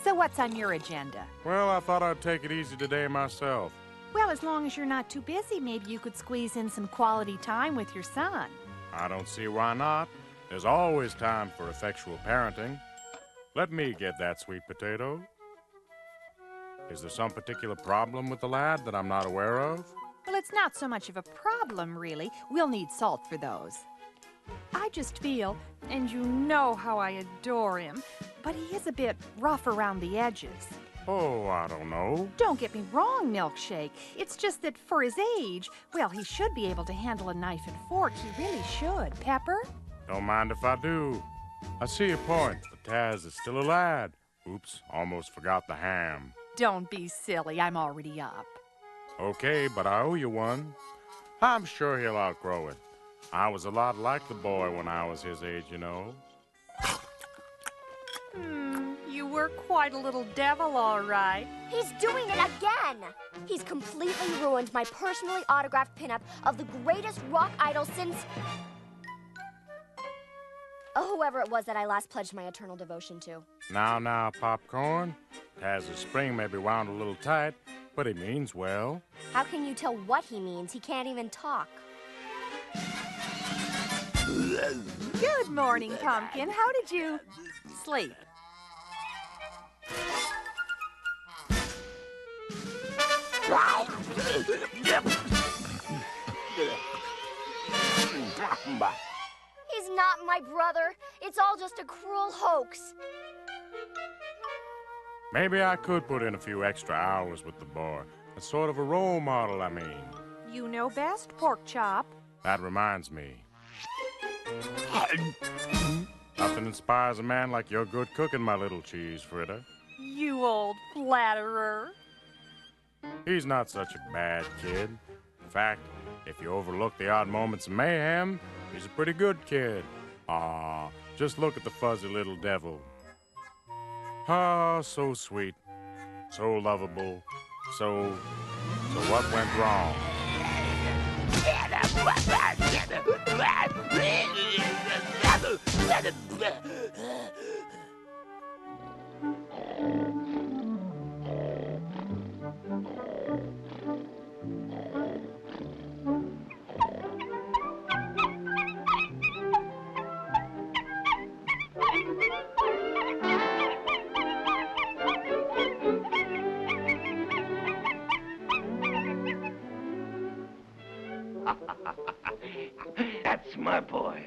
So what's on your agenda? Well, I thought I'd take it easy today myself. Well, as long as you're not too busy, maybe you could squeeze in some quality time with your son. I don't see why not. There's always time for effectual parenting. Let me get that sweet potato. Is there some particular problem with the lad that I'm not aware of? Well, it's not so much of a problem, really. We'll need salt for those. I just feel, and you know how I adore him, but he is a bit rough around the edges. Oh, I don't know. Don't get me wrong, Milkshake. It's just that for his age, well, he should be able to handle a knife and fork. He really should. Pepper? Don't mind if I do. I see your point, but Taz is still a lad. Oops, almost forgot the ham. Don't be silly. I'm already up. Okay, but I owe you one. I'm sure he'll outgrow it. I was a lot like the boy when I was his age, you know. You were quite a little devil, all right. He's doing it again! He's completely ruined my personally autographed pinup of the greatest rock idol since... Oh, whoever it was that I last pledged my eternal devotion to. Now, Popcorn. Taz's spring may be wound a little tight, but he means well. How can you tell what he means? He can't even talk. Good morning, Pumpkin. How did you sleep? He's not my brother. It's all just a cruel hoax. Maybe I could put in a few extra hours with the boy. A sort of a role model, I mean. You know best, Pork Chop. That reminds me. Nothing inspires a man like your good cooking, my little cheese fritter. You old flatterer. He's not such a bad kid. In fact, if you overlook the odd moments of mayhem, he's a pretty good kid. Ah, just look at the fuzzy little devil. Ah, so sweet, so lovable, so what went wrong? That's my boy.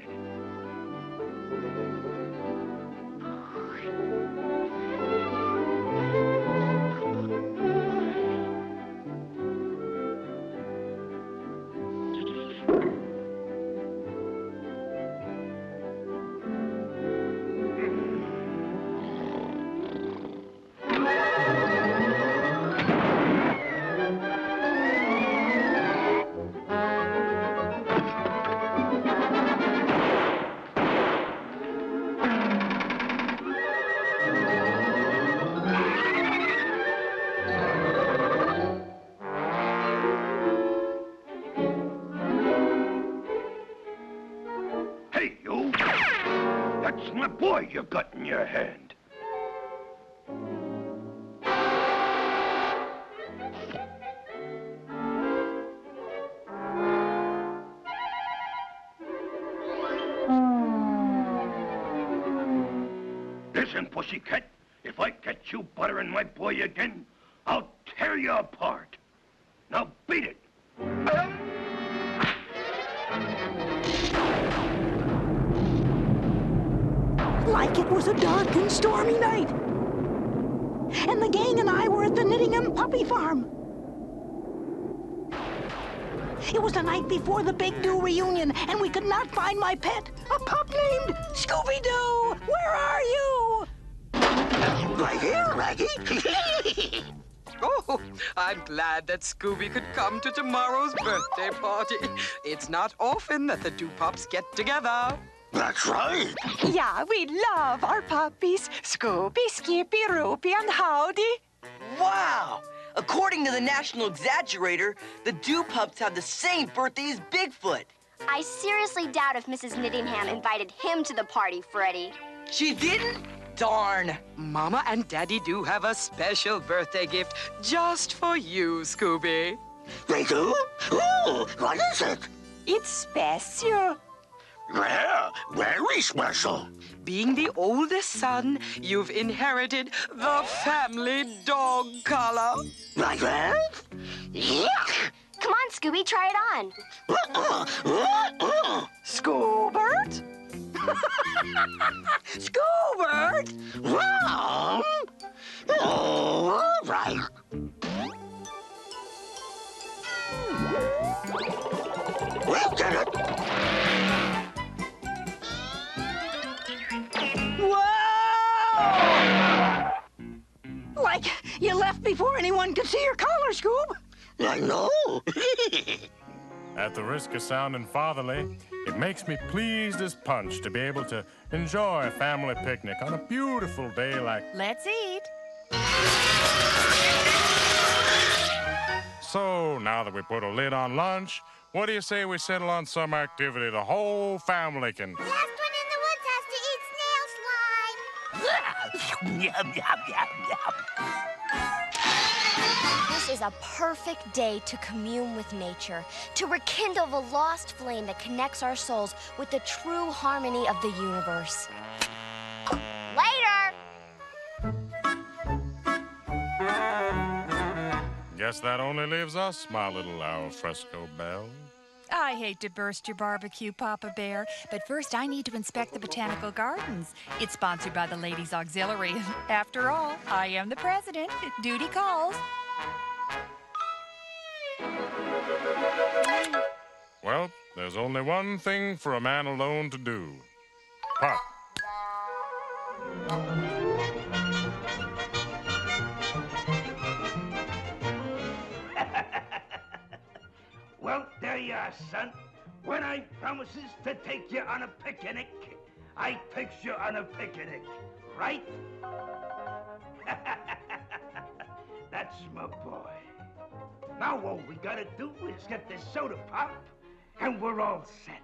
Hey, you! That's my boy you got in your hand. Listen, pussycat, if I catch you bothering my boy again, I'll tear you apart. Now beat it. Like it was a dark and stormy night. And the gang and I were at the Knittingham Puppy Farm. It was the night before the Big Do reunion, and we could not find my pet, a pup named Scooby-Doo. Where are you? Right here, Raggy. Oh, I'm glad that Scooby could come to tomorrow's birthday party. It's not often that the Doo-Pups get together. That's right. Yeah, we love our puppies. Scooby, Skippy, Roopy, and Howdy. Wow! According to the National Exaggerator, the Doo-Pups have the same birthday as Bigfoot. I seriously doubt if Mrs. Knittingham invited him to the party, Freddie. She didn't? Darn. Mama and Daddy do have a special birthday gift just for you, Scooby. They do? Oh, what is it? It's special. Well, very special. Being the oldest son, you've inherited the family dog collar. Like that? Yuck! Come on, Scooby, try it on. Scoobert? Scoobert? Well, all right. We did it. Whoa! Like you left before anyone could see your collar, Scoob. I know. At the risk of sounding fatherly, it makes me pleased as punch to be able to enjoy a family picnic on a beautiful day like... Let's eat. So, now that we put a lid on lunch, what do you say we settle on some activity the whole family can... Last one in the woods has to eat snail slime. Yum, yum, yum, yum. This is a perfect day to commune with nature, to rekindle the lost flame that connects our souls with the true harmony of the universe. Later! Guess that only leaves us, my little al fresco belle. I hate to burst your barbecue, Papa Bear, but first I need to inspect the botanical gardens. It's sponsored by the Ladies Auxiliary. After all, I am the president. Duty calls. Well, there's only one thing for a man alone to do. Pop. Well, there you are, son. When I promises to take you on a picnic, I takes you on a picnic, right? That's my boy. Now all we gotta do is get this soda pop, and we're all set.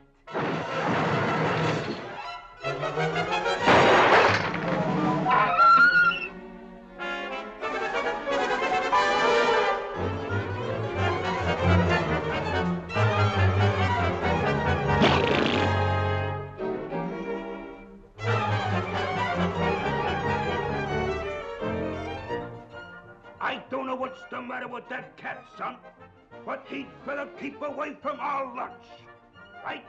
I don't know what's the matter with that cat, son, but he'd better keep away from our lunch, right?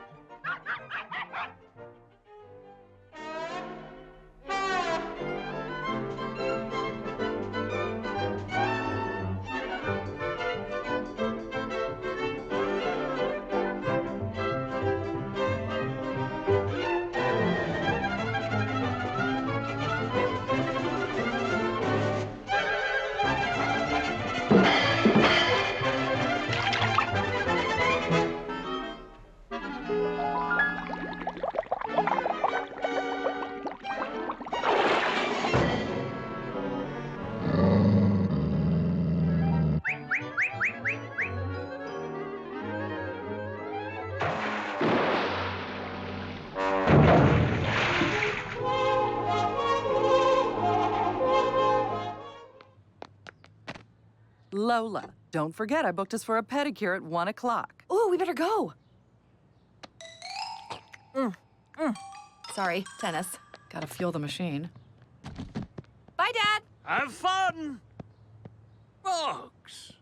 Lola, don't forget I booked us for a pedicure at 1 o'clock. Oh, we better go. Sorry, tennis. Gotta fuel the machine. Bye, Dad. Have fun! Bugs,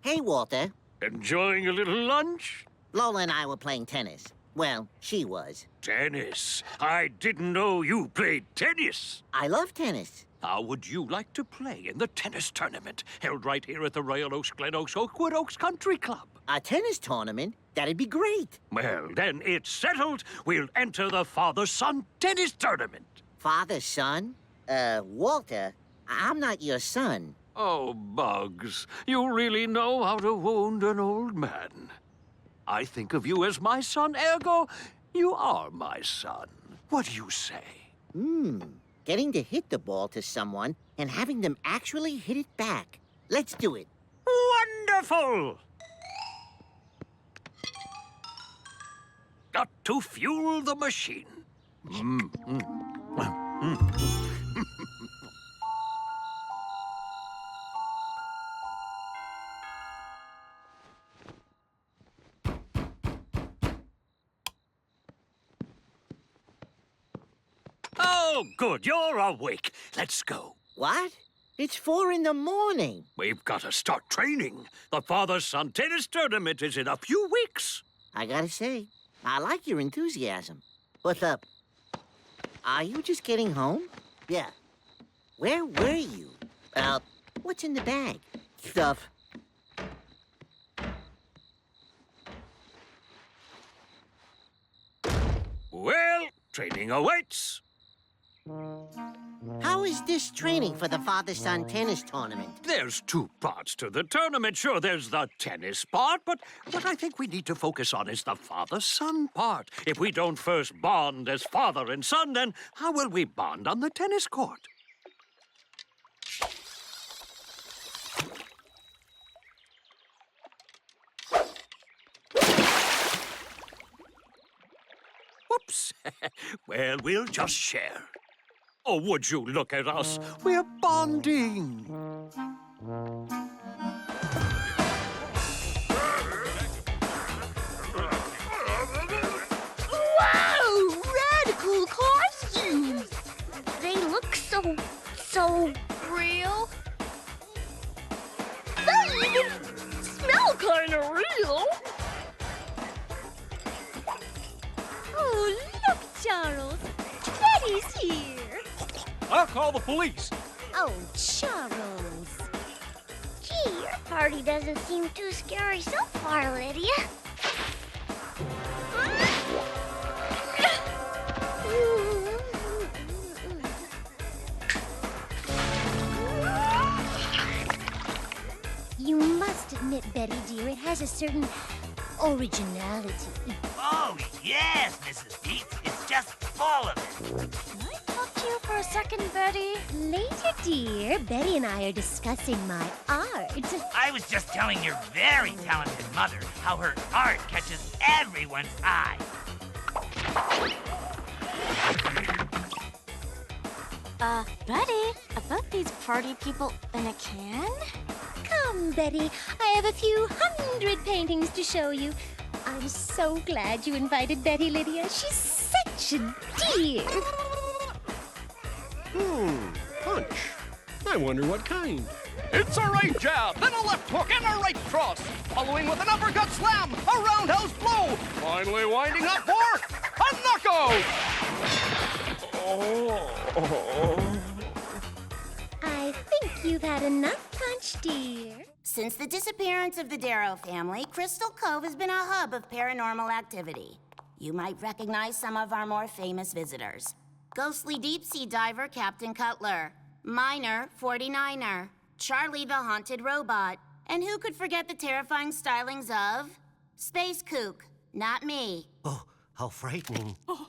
Hey, Walter. enjoying a little lunch? Lola and I were playing tennis. Well, she was. Tennis. I didn't know you played tennis. I love tennis. How would you like to play in the tennis tournament held right here at the Royal Oaks, Glen Oaks, Oakwood Oaks Country Club? A tennis tournament? That'd be great. Well, then it's settled. We'll enter the father-son tennis tournament. Father, son? Walter, I'm not your son. Oh, Bugs, you really know how to wound an old man. I think of you as my son, ergo, you are my son. What do you say? Getting to hit the ball to someone and having them actually hit it back. Let's do it. Wonderful! Got to fuel the machine. Oh, good. You're awake. Let's go. What? It's 4 in the morning. We've got to start training. The father-son tennis tournament is in a few weeks. I gotta say, I like your enthusiasm. What's up? Are you just getting home? Yeah. Where were you? What's in the bag? Stuff. Well, training awaits. How is this training for the father-son tennis tournament? There's 2 parts to the tournament. Sure, there's the tennis part, but what I think we need to focus on is the father-son part. If we don't first bond as father and son, then how will we bond on the tennis court? Whoops. Well, we'll just share. Oh, would you look at us? We're bonding. Whoa! Radical costumes! They look so real. They even smell kind of real. Oh, look, Charles. Betty's here. I'll call the police. Oh, Charles. Gee, your party doesn't seem too scary so far, Lydia. You must admit, Betty, dear, it has a certain originality. Oh, yes, Mrs. Deeds. It's just full of it. Can I talk to you for a second, Betty? Later, dear. Betty and I are discussing my art. I was just telling your very talented mother how her art catches everyone's eye. Betty, about these party people in a can? Come, Betty. I have a few 100 paintings to show you. I'm so glad you invited Betty, Lydia. She's such a dear. Punch. I wonder what kind. It's a right jab, then a left hook, and a right cross. Following with an uppercut slam, a roundhouse blow. Finally winding up for a knockout. I think you've had enough punch, dear. Since the disappearance of the Darrow family, Crystal Cove has been a hub of paranormal activity. You might recognize some of our more famous visitors. Ghostly deep-sea diver Captain Cutler, Miner 49er, Charlie the Haunted Robot, and who could forget the terrifying stylings of Space Kook, not me. Oh, how frightening. Oh,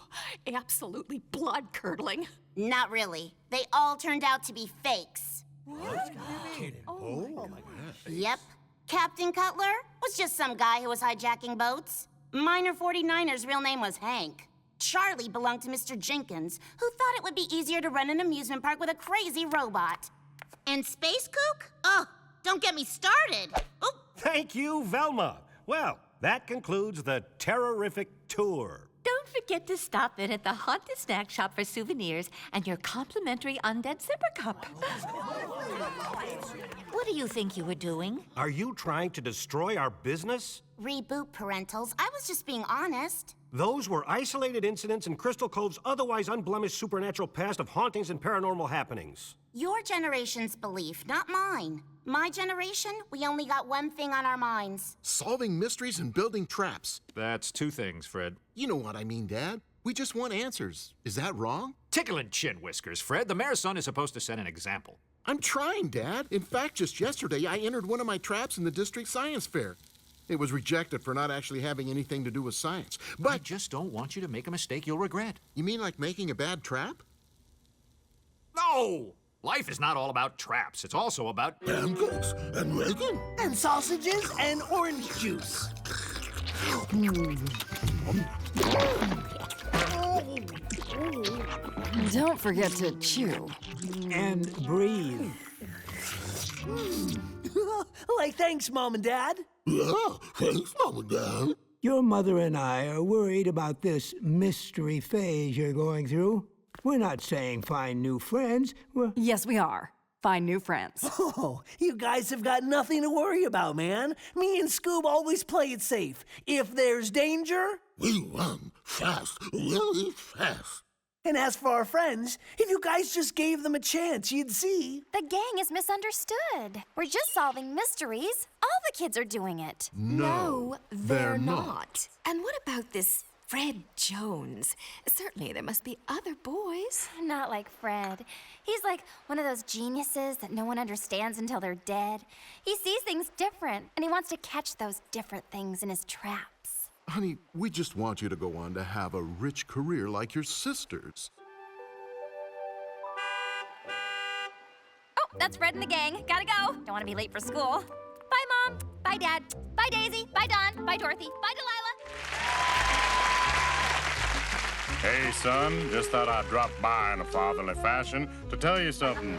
absolutely blood-curdling. Not really. They all turned out to be fakes. What? Kidding. Oh, my God. Yep. Captain Cutler was just some guy who was hijacking boats. Miner 49er's real name was Hank. Charlie belonged to Mr. Jenkins, who thought it would be easier to run an amusement park with a crazy robot. And Space Kook? Oh, don't get me started. Oh. Thank you, Velma. Well, that concludes the Terrorific Tour. Don't forget to stop in at the Haunted Snack Shop for souvenirs and your complimentary undead zipper cup. What do you think you were doing? Are you trying to destroy our business? Reboot, parentals. I was just being honest. Those were isolated incidents in Crystal Cove's otherwise unblemished supernatural past of hauntings and paranormal happenings. Your generation's belief, not mine. My generation, we only got one thing on our minds. Solving mysteries and building traps. That's 2 things, Fred. You know what I mean, Dad. We just want answers. Is that wrong? Tickling chin whiskers, Fred. The mayor's son is supposed to set an example. I'm trying, Dad. In fact, just yesterday, I entered one of my traps in the district science fair. It was rejected for not actually having anything to do with science. But I just don't want you to make a mistake you'll regret. You mean like making a bad trap? No! Life is not all about traps. It's also about pancakes and bacon and sausages and orange juice. Don't forget to chew. And breathe. Like, thanks, Mom and Dad. Yeah, thanks, Mom and Dad. Your mother and I are worried about this mystery phase you're going through. We're not saying find new friends. Yes, we are. Find new friends. Oh, you guys have got nothing to worry about, man. Me and Scoob always play it safe. If there's danger, we run fast, really fast. And as for our friends, if you guys just gave them a chance, you'd see. The gang is misunderstood. We're just solving mysteries. All the kids are doing it. No, they're not. And what about this Fred Jones? Certainly there must be other boys. Not like Fred. He's like one of those geniuses that no one understands until they're dead. He sees things different, and he wants to catch those different things in his traps. Honey, we just want you to go on to have a rich career like your sisters. Oh, that's Fred and the gang. Gotta go. Don't want to be late for school. Bye, Mom. Bye, Dad. Bye, Daisy. Bye, Don. Bye, Dorothy. Bye, Delilah. Hey, son, just thought I'd drop by in a fatherly fashion to tell you something.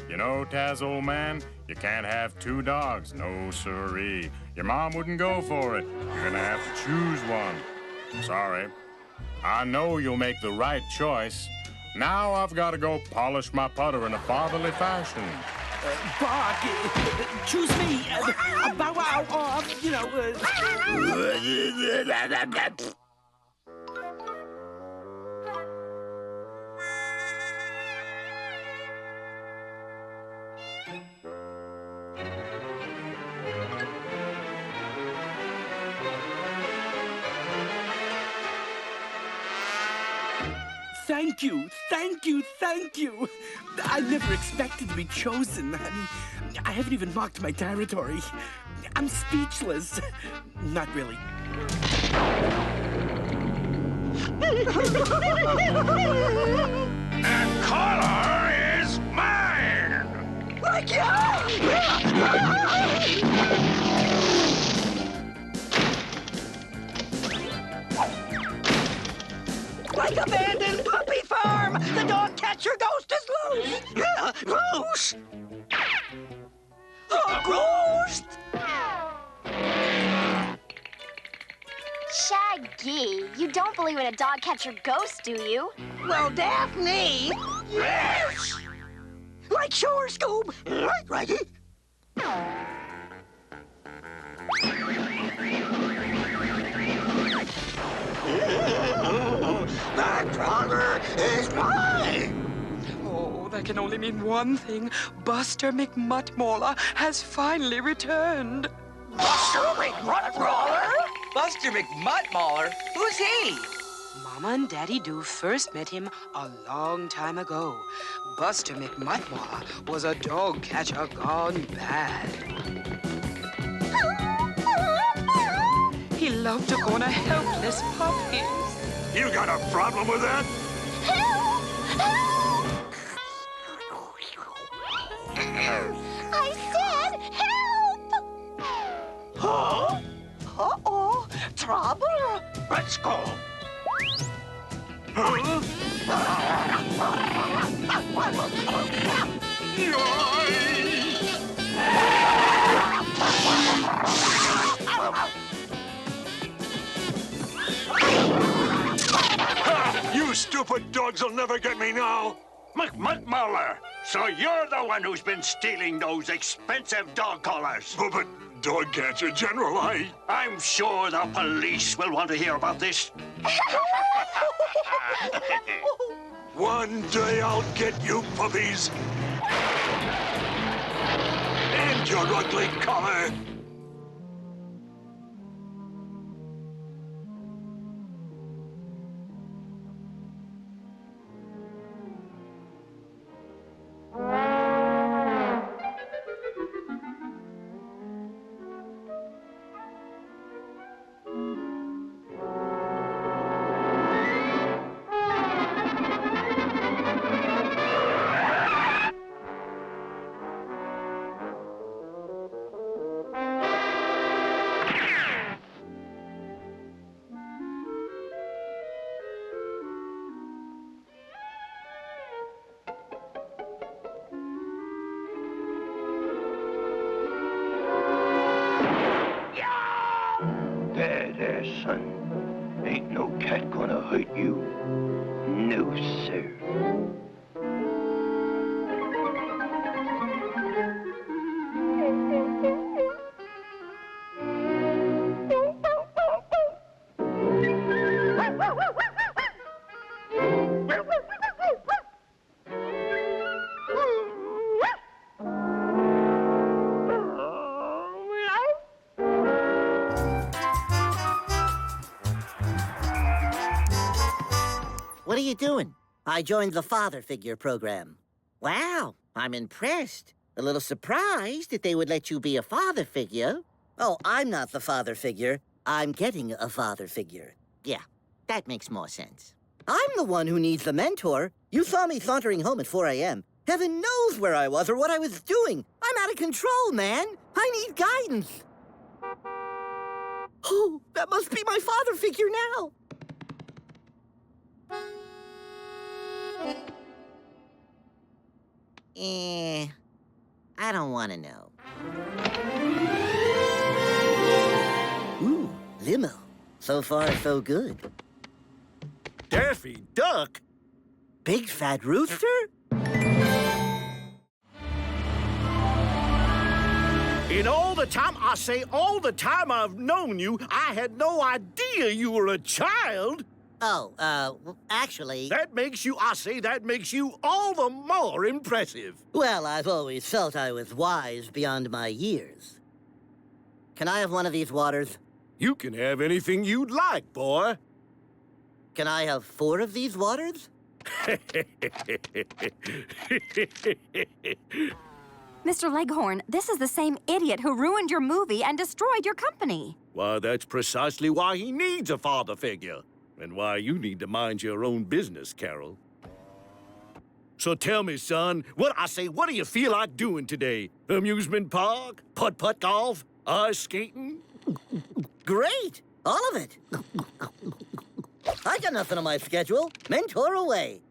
You know, Taz, old man, you can't have two dogs. No siree. Your mom wouldn't go for it. You're gonna have to choose one. Sorry. I know you'll make the right choice. Now I've got to go polish my putter in a fatherly fashion. Bark, choose me. Bow wow off, you know. Thank you, thank you, thank you. I never expected to be chosen. I mean, I haven't even marked my territory. I'm speechless. Not really. And color is mine! Like you! Like abandoned puppy farm! The dog catcher ghost is loose! Loose! A ghost! Shaggy, you don't believe in a dog catcher ghost, do you? Well, Daphne! Yes! Like sure, Scoob! Right, Righty? My brother is mine! Oh, that can only mean one thing. Buster McMuttmauler has finally returned. Buster McMuttmauler? Buster McMuttmauler? Who's he? Mama and Daddy Doo first met him a long time ago. Buster McMuttmauler was a dog catcher gone bad. He loved to corner helpless puppies. You got a problem with that? Help! Help! I said help! Huh? Uh-oh, trouble. Let's go. You stupid dogs will never get me now. McMuttmauler, so you're the one who's been stealing those expensive dog collars. Oh, but dog catcher general, I'm sure the police will want to hear about this. One day I'll get you puppies. And your ugly collar. There, son. Ain't no cat gonna hurt you. No, sir. What are you doing? I joined the father figure program. Wow, I'm impressed. A little surprised that they would let you be a father figure. Oh, I'm not the father figure. I'm getting a father figure. Yeah, that makes more sense. I'm the one who needs the mentor. You saw me sauntering home at 4 a.m. Heaven knows where I was or what I was doing. I'm out of control, man. I need guidance. Oh, that must be my father figure now. I don't want to know. Ooh, limo. So far, so good. Daffy Duck? Big fat rooster? In all the time, I say all the time I've known you, I had no idea you were a child. Oh, actually... That makes you all the more impressive. Well, I've always felt I was wise beyond my years. Can I have one of these waters? You can have anything you'd like, boy. Can I have 4 of these waters? Mr. Leghorn, this is the same idiot who ruined your movie and destroyed your company. Why, that's precisely why he needs a father figure. And why you need to mind your own business, Carol. So tell me, son, what do you feel like doing today? Amusement park? Putt-putt golf? Ice skating? Great! All of it. I got nothing on my schedule. Mentor away.